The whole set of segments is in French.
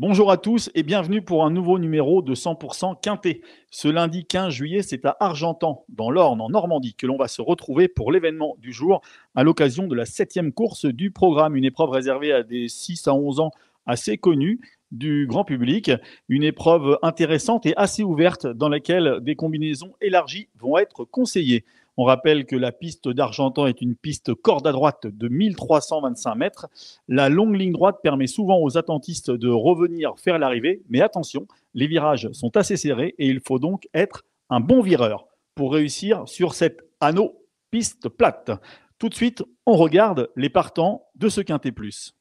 Bonjour à tous et bienvenue pour un nouveau numéro de 100% Quintet. Ce lundi 15 juillet, c'est à Argentan, dans l'Orne, en Normandie, que l'on va se retrouver pour l'événement du jour à l'occasion de la 7e course du programme. Une épreuve réservée à des 6 à 11 ans assez connus du grand public. Une épreuve intéressante et assez ouverte dans laquelle des combinaisons élargies vont être conseillées. On rappelle que la piste d'Argentan est une piste corde à droite de 1325 mètres. La longue ligne droite permet souvent aux attentistes de revenir faire l'arrivée, mais attention, les virages sont assez serrés et il faut donc être un bon vireur pour réussir sur cette anneau piste plate. Tout de suite, on regarde les partants de ce Quintet Plus.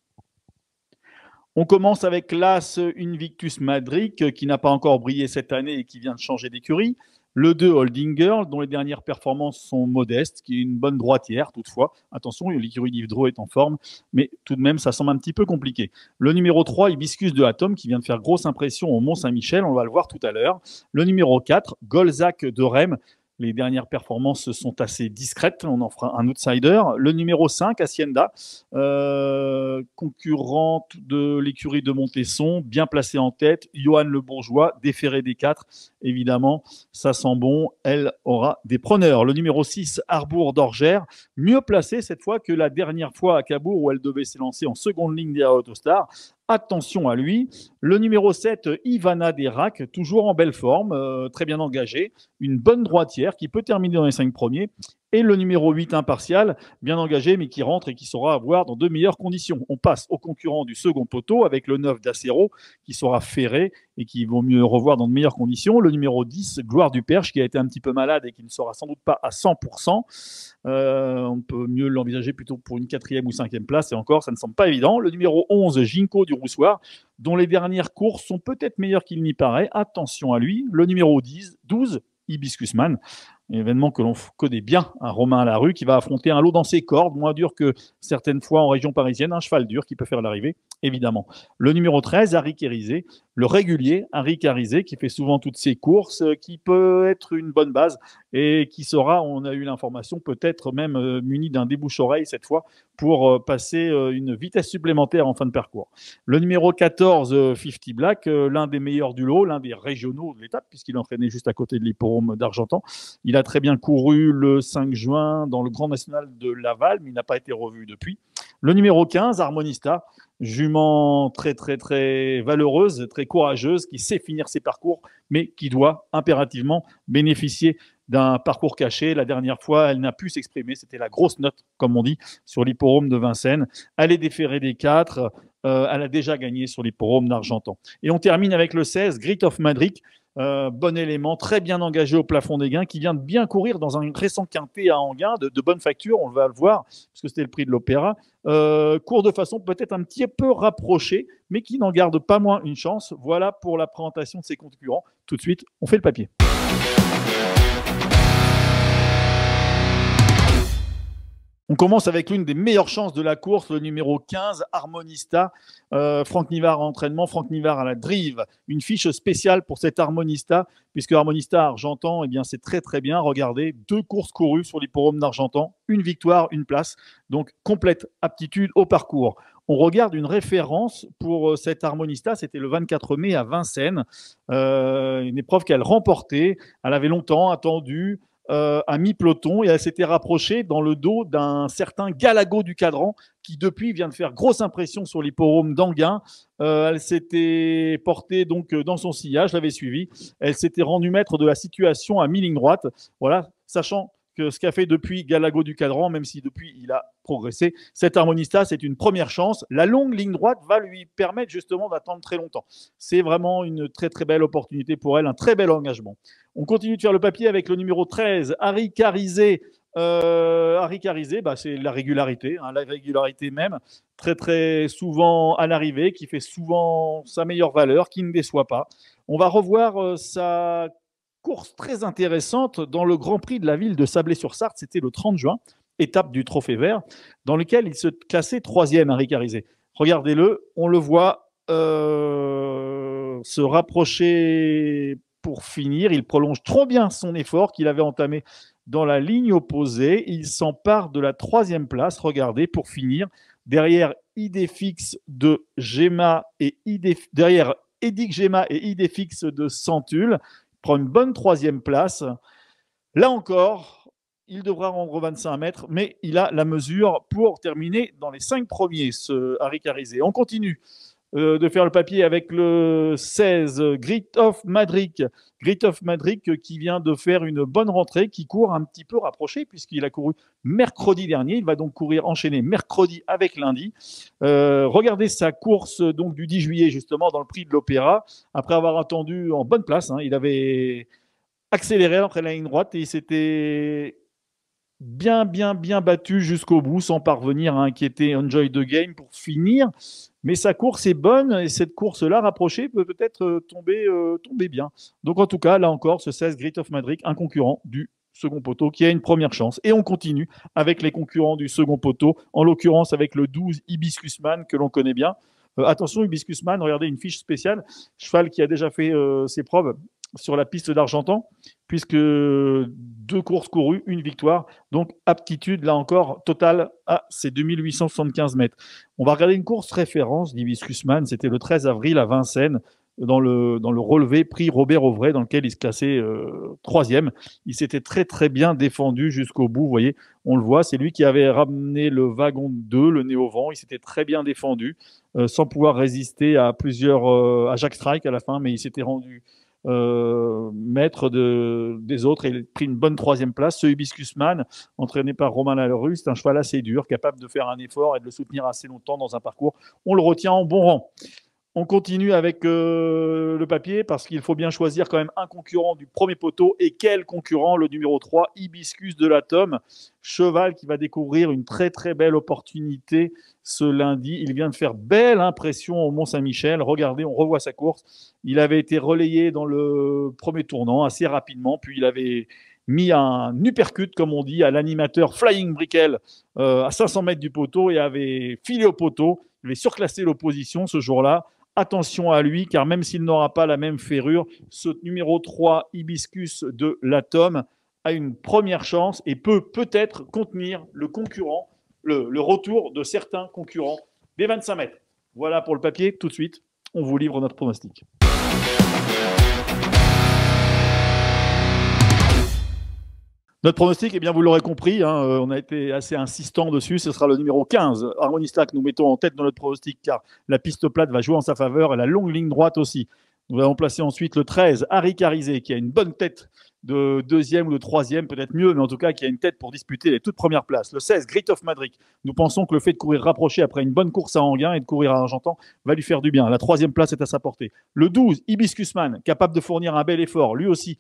On commence avec l'As Invictus Madrid, qui n'a pas encore brillé cette année et qui vient de changer d'écurie. Le 2, Holding Girl, dont les dernières performances sont modestes, qui est une bonne droitière toutefois. Attention, l'écurie d'Yves Drault est en forme, mais tout de même, ça semble un petit peu compliqué. Le numéro 3, Hibiscus de Atom, qui vient de faire grosse impression au Mont-Saint-Michel, on va le voir tout à l'heure. Le numéro 4, Golzac de Rennes. Les dernières performances sont assez discrètes, on en fera un outsider. Le numéro 5, Hacienda, concurrente de l'écurie de Montesson, bien placée en tête. Johan Le Bourgeois, déféré des 4, évidemment, ça sent bon, elle aura des preneurs. Le numéro 6, Harbour d'Orgère, mieux placée cette fois que la dernière fois à Cabourg où elle devait s'élancer en seconde ligne derrière Autostar. Attention à lui. Le numéro 7, Ivana Derac, toujours en belle forme, très bien engagé. Une bonne droitière qui peut terminer dans les 5 premiers. Et le numéro 8, Impartial, bien engagé, mais qui rentre et qui saura avoir dans de meilleures conditions. On passe au concurrent du second poteau avec le 9 d'Acero, qui sera ferré et qui vaut mieux revoir dans de meilleures conditions. Le numéro 10, Gloire du Perche, qui a été un petit peu malade et qui ne sera sans doute pas à 100%. On peut mieux l'envisager plutôt pour une 4e ou 5e place, et encore, ça ne semble pas évident. Le numéro 11, Ginko du Roussoir, dont les dernières courses sont peut-être meilleures qu'il n'y paraît. Attention à lui. Le numéro 12, Hibiscusman, événement que l'on connaît bien, un Romain à la rue qui va affronter un lot dans ses cordes, moins dur que certaines fois en région parisienne, un cheval dur qui peut faire l'arrivée, évidemment. Le numéro 13, Harry Kérizé, le régulier, Harry Kérizé, qui fait souvent toutes ses courses, qui peut être une bonne base et qui sera, on a eu l'information, peut-être même muni d'un débouche-oreille cette fois pour passer une vitesse supplémentaire en fin de parcours. Le numéro 14, 50 Black, l'un des meilleurs du lot, l'un des régionaux de l'étape, puisqu'il entraînait juste à côté de l'hippodrome d'Argentan. Il a très bien couru le 5 juin dans le Grand National de Laval, mais il n'a pas été revu depuis. Le numéro 15, Harmonista, jument très, très, très valeureuse, très courageuse, qui sait finir ses parcours, mais qui doit impérativement bénéficier d'un parcours caché. La dernière fois, elle n'a pu s'exprimer. C'était la grosse note, comme on dit, sur l'hippodrome de Vincennes. Elle est déférée des 4. Elle a déjà gagné sur l'hippodrome d'Argentan. Et on termine avec le 16, Grit of Madrid. Bon élément, très bien engagé au plafond des gains, qui vient de bien courir dans un récent quintet à Enghien, de bonne facture, on va le voir, parce que c'était le prix de l'Opéra. Court de façon peut-être un petit peu rapprochée, mais qui n'en garde pas moins une chance. Voilà pour la présentation de ses concurrents. Tout de suite, on fait le papier. On commence avec l'une des meilleures chances de la course, le numéro 15, Harmonista. Franck Nivard à entraînement, Franck Nivard à la drive. Une fiche spéciale pour cet Harmonista, puisque Harmonista Argentan, eh bien, c'est très très bien. Regardez, 2 courses courues sur l'hippodrome d'Argentan, une victoire, une place. Donc, complète aptitude au parcours. On regarde une référence pour cet Harmonista, c'était le 24 mai à Vincennes. Une épreuve qu'elle remportait. Elle avait longtemps attendu à mi-peloton et elle s'était rapprochée dans le dos d'un certain Galago du Cadran qui depuis vient de faire grosse impression sur l'hippodrome d'Enghien. Elle s'était portée donc dans son sillage, l'avait suivi. Elle s'était rendue maître de la situation à mi-ligne droite. Voilà, sachant que ce qu'a fait depuis Galago du Cadran, même si depuis il a progressé, cet Harmonista, c'est une première chance. La longue ligne droite va lui permettre justement d'attendre très longtemps. C'est vraiment une très très belle opportunité pour elle, un très bel engagement. On continue de faire le papier avec le numéro 13, Harry Kérizé. Harry Kérizé, c'est la régularité même, très très souvent à l'arrivée, qui fait souvent sa meilleure valeur, qui ne déçoit pas. On va revoir sa course très intéressante dans le Grand Prix de la ville de Sablé-sur-Sarthe, c'était le 30 juin, étape du Trophée Vert, dans lequel il se classait 3e, Harry Kérizé. Regardez-le, on le voit se rapprocher pour finir. Il prolonge trop bien son effort qu'il avait entamé dans la ligne opposée. Il s'empare de la 3e place, regardez, pour finir derrière Idefix de Gema et derrière Edic Gema et Idefix de Centul. Il prend une bonne 3e place. Là encore, il devra rendre 25 mètres, mais il a la mesure pour terminer dans les 5 premiers, ce Harry Carizé. On continue de faire le papier avec le 16, Grit of Madrid. Grit of Madrid qui vient de faire une bonne rentrée, qui court un petit peu rapproché puisqu'il a couru mercredi dernier. Il va donc enchaîner mercredi avec lundi. Regardez sa course donc du 10 juillet justement dans le prix de l'Opéra. Après avoir attendu en bonne place, il avait accéléré après la ligne droite et il s'était bien battu jusqu'au bout sans parvenir à inquiéter Enjoy the Game pour finir. Mais sa course est bonne et cette course-là rapprochée peut peut-être tomber bien. Donc en tout cas, là encore, ce 16 Grit of Madrid, un concurrent du second poteau qui a une première chance. Et on continue avec les concurrents du second poteau, en l'occurrence avec le 12 Hibiscus Man que l'on connaît bien. Attention, Hibiscus Man, regardez une fiche spéciale. Cheval qui a déjà fait ses preuves sur la piste d'Argentan, puisque 2 courses courues, 1 victoire. Donc, aptitude, là encore, totale à ces 2875 mètres. On va regarder une course référence d'Hibiscus Man. C'était le 13 avril à Vincennes, dans le relevé prix Robert Auvray, dans lequel il se classait 3e. Il s'était très bien défendu jusqu'au bout. Vous voyez, on le voit, c'est lui qui avait ramené le wagon 2, le nez au vent. Il s'était très bien défendu, sans pouvoir résister à à Jacques Strike à la fin, mais il s'était rendu maître des autres et il a pris une bonne 3e place. Ce Hibiscus Man, entraîné par Romain Lalleru, c'est un cheval assez dur, capable de faire un effort et de le soutenir assez longtemps dans un parcours. On le retient en bon rang. On continue avec le papier parce qu'il faut bien choisir quand même un concurrent du premier poteau. Et quel concurrent? Le numéro 3, Hibiscus de l'Atome, cheval qui va découvrir une très belle opportunité ce lundi. Il vient de faire belle impression au Mont-Saint-Michel. Regardez, on revoit sa course. Il avait été relayé dans le premier tournant assez rapidement, puis il avait mis un uppercut, comme on dit, à l'animateur Flying Brickell à 500 mètres du poteau et avait filé au poteau. Il avait surclassé l'opposition ce jour-là. Attention à lui, car même s'il n'aura pas la même ferrure, ce numéro 3, Hibiscus de l'Atome, a une première chance et peut-être contenir le concurrent, le retour de certains concurrents des 25 mètres. Voilà pour le papier. Tout de suite, on vous livre notre pronostic. Notre pronostic, eh bien, vous l'aurez compris, on a été assez insistant dessus. Ce sera le numéro 15, Harmonista, que nous mettons en tête dans notre pronostic, car la piste plate va jouer en sa faveur et la longue ligne droite aussi. Nous allons placer ensuite le 13, Harry Carizé, qui a une bonne tête de 2e ou de 3e, peut-être mieux, mais en tout cas qui a une tête pour disputer les toutes premières places. Le 16, Grit of Madrid. Nous pensons que le fait de courir rapproché après une bonne course à Anguin et de courir à Argentan va lui faire du bien. La 3e place est à sa portée. Le 12, Hibiscus Man, capable de fournir un bel effort, lui aussi,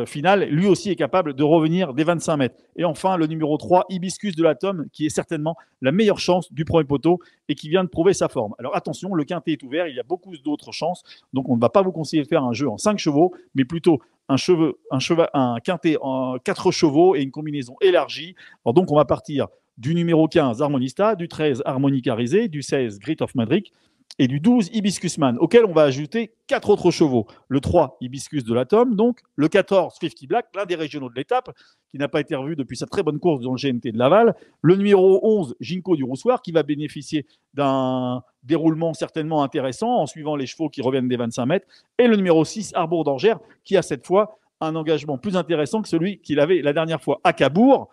final, lui aussi est capable de revenir des 25 mètres. Et enfin, le numéro 3, Hibiscus de l'Atome, qui est certainement la meilleure chance du premier poteau et qui vient de prouver sa forme. Alors attention, le quintet est ouvert, il y a beaucoup d'autres chances, donc on ne va pas vous conseiller de faire un jeu en 5 chevaux, mais plutôt un quintet en 4 chevaux et une combinaison élargie. Alors donc on va partir du numéro 15, Harmonista, du 13, Harmonica Carizé, du 16, Grit of Madrid, et du 12, Hibiscus Man, auquel on va ajouter 4 autres chevaux. Le 3, Hibiscus de l'Atome, donc le 14, 50 Black, l'un des régionaux de l'étape, qui n'a pas été revu depuis sa très bonne course dans le GNT de Laval. Le numéro 11, Ginkgo du Roussoir, qui va bénéficier d'un déroulement certainement intéressant en suivant les chevaux qui reviennent des 25 mètres. Et le numéro 6, Arbour d'Angers, qui a cette fois un engagement plus intéressant que celui qu'il avait la dernière fois à Cabourg,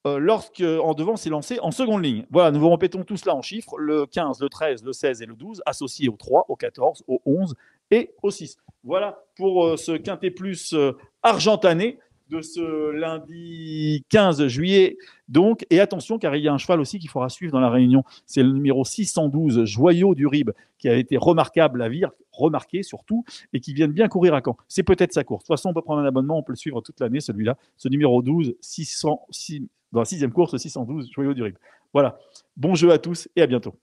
lorsqu'en devant s'est lancé en seconde ligne. Voilà, nous vous répétons tout cela en chiffres, le 15, le 13, le 16 et le 12, associés au 3, au 14, au 11 et au 6. Voilà pour ce quintet plus argentané de ce lundi 15 juillet. Donc, et attention, car il y a un cheval aussi qu'il faudra suivre dans la réunion. C'est le numéro 612, Joyau du Rib, qui a été remarquable à Vire, remarqué surtout, et qui vient de bien courir à Caen. C'est peut-être sa course. De toute façon, on peut prendre un abonnement, on peut le suivre toute l'année, celui-là. Ce numéro 12, 606, dans la 6e course, 612, Joyau du Rib. Voilà. Bon jeu à tous et à bientôt.